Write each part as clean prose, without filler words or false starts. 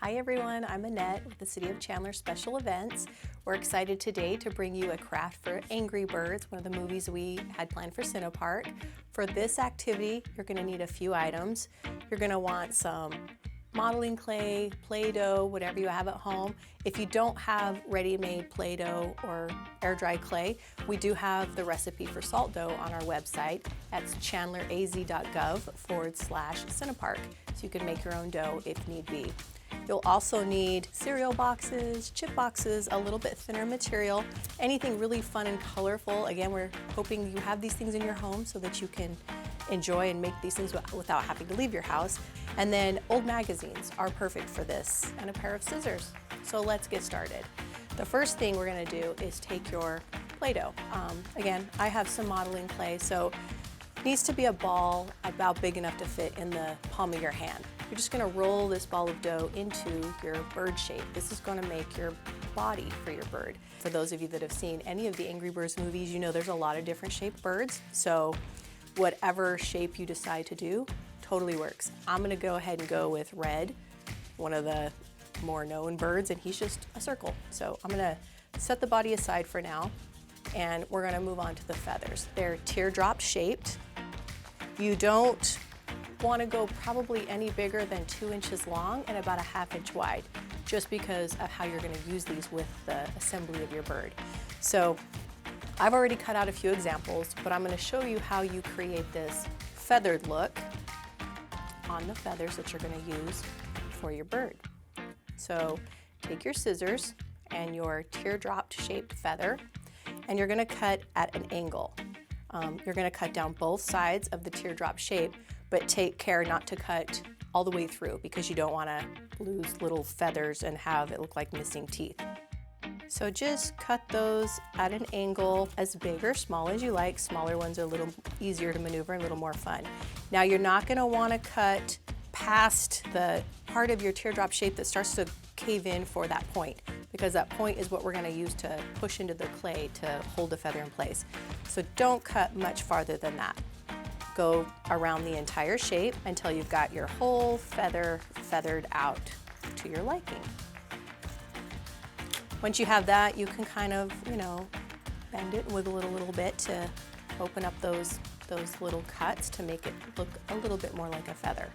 Hi everyone, I'm Annette with the City of Chandler Special Events. We're excited today to bring you a craft for Angry Birds, one of the movies we had planned for CinePark. For this activity, you're going to need a few items. You're going to want some modeling clay, Play-Doh, whatever you have at home. If you don't have ready-made Play-Doh or air-dry clay, we do have the recipe for salt dough on our website. That's chandleraz.gov/CinePark, so you can make your own dough if need be. You'll also need cereal boxes, chip boxes, a little bit thinner material, anything really fun and colorful. Again, we're hoping you have these things in your home so that you can enjoy and make these things without having to leave your house. And then old magazines are perfect for this, and a pair of scissors. So let's get started. The first thing we're going to do is take your Play-Doh. Again, I have some modeling clay, so it needs to be a ball about big enough to fit in the palm of your hand. You're just going to roll this ball of dough into your bird shape. This is going to make your body for your bird. For those of you that have seen any of the Angry Birds movies, you know there's a lot of different shaped birds. So whatever shape you decide to do totally works. I'm going to go ahead and go with red, one of the more known birds, and he's just a circle. So I'm going to set the body aside for now, and we're going to move on to the feathers. They're teardrop shaped. You don't want to go probably any bigger than 2 inches long and about a ½ inch wide, just because of how you're going to use these with the assembly of your bird. So I've already cut out a few examples, but I'm going to show you how you create this feathered look on the feathers that you're going to use for your bird. So take your scissors and your teardrop shaped feather, and you're going to cut at an angle. You're going to cut down both sides of the teardrop shape, but take care not to cut all the way through because you don't want to lose little feathers and have it look like missing teeth. So just cut those at an angle as big or small as you like. Smaller ones are a little easier to maneuver and a little more fun. Now you're not going to want to cut past the part of your teardrop shape that starts to cave in for that point, because that point is what we're going to use to push into the clay to hold the feather in place. So don't cut much farther than that. Go around the entire shape until you've got your whole feather feathered out to your liking. Once you have that, you can kind of, bend it and wiggle it a little bit to open up those little cuts to make it look a little bit more like a feather.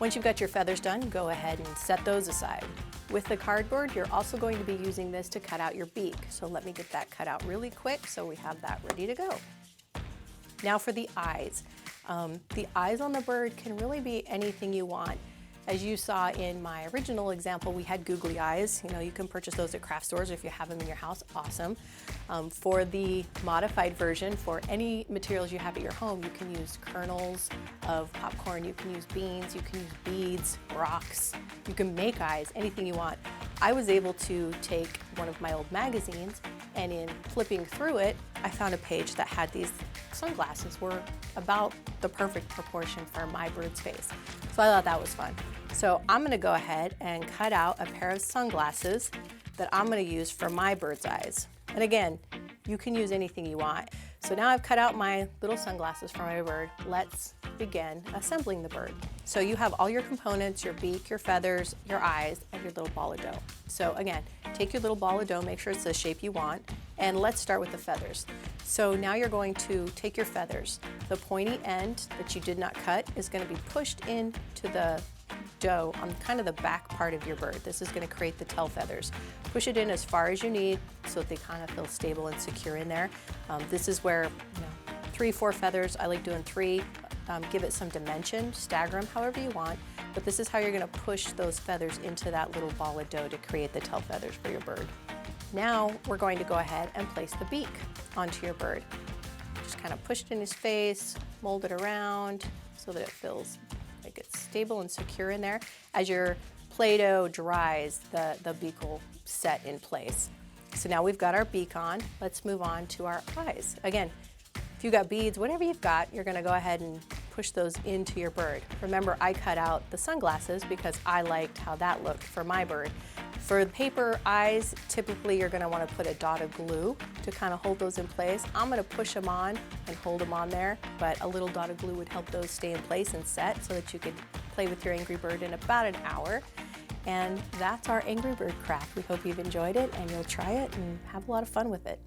Once you've got your feathers done, go ahead and set those aside. With the cardboard, you're also going to be using this to cut out your beak. So let me get that cut out really quick so we have that ready to go. Now for the eyes. The eyes on the bird can really be anything you want. As you saw in my original example, we had googly eyes. You can purchase those at craft stores if you have them in your house, awesome. For the modified version, for any materials you have at your home, you can use kernels of popcorn, you can use beans, you can use beads, rocks, you can make eyes, anything you want. I was able to take one of my old magazines, and in flipping through it, I found a page that had these sunglasses were about the perfect proportion for my bird's face. So I thought that was fun. So I'm going to go ahead and cut out a pair of sunglasses that I'm going to use for my bird's eyes. And again, you can use anything you want. So now I've cut out my little sunglasses for my bird. Let's begin assembling the bird. So you have all your components, your beak, your feathers, your eyes, and your little ball of dough. So again, take your little ball of dough, make sure it's the shape you want, and let's start with the feathers. So now you're going to take your feathers. The pointy end that you did not cut is going to be pushed into the dough on kind of the back part of your bird. This is going to create the tail feathers. Push it in as far as you need so that they kind of feel stable and secure in there. This is where 3, 4 feathers, I like doing 3. Give it some dimension, stagger them however you want, but this is how you're going to push those feathers into that little ball of dough to create the tail feathers for your bird. Now we're going to go ahead and place the beak onto your bird. Just kind of push it in his face, mold it around so that it feels like it's stable and secure in there. As your Play-Doh dries, the beak will set in place. So now we've got our beak on. Let's move on to our eyes. Again, if you've got beads, whatever you've got, you're going to go ahead and push those into your bird. Remember, I cut out the sunglasses because I liked how that looked for my bird. For paper eyes, typically you're going to want to put a dot of glue to kind of hold those in place. I'm going to push them on and hold them on there, but a little dot of glue would help those stay in place and set so that you could play with your Angry Bird in about an hour. And that's our Angry Bird craft. We hope you've enjoyed it and you'll try it and have a lot of fun with it.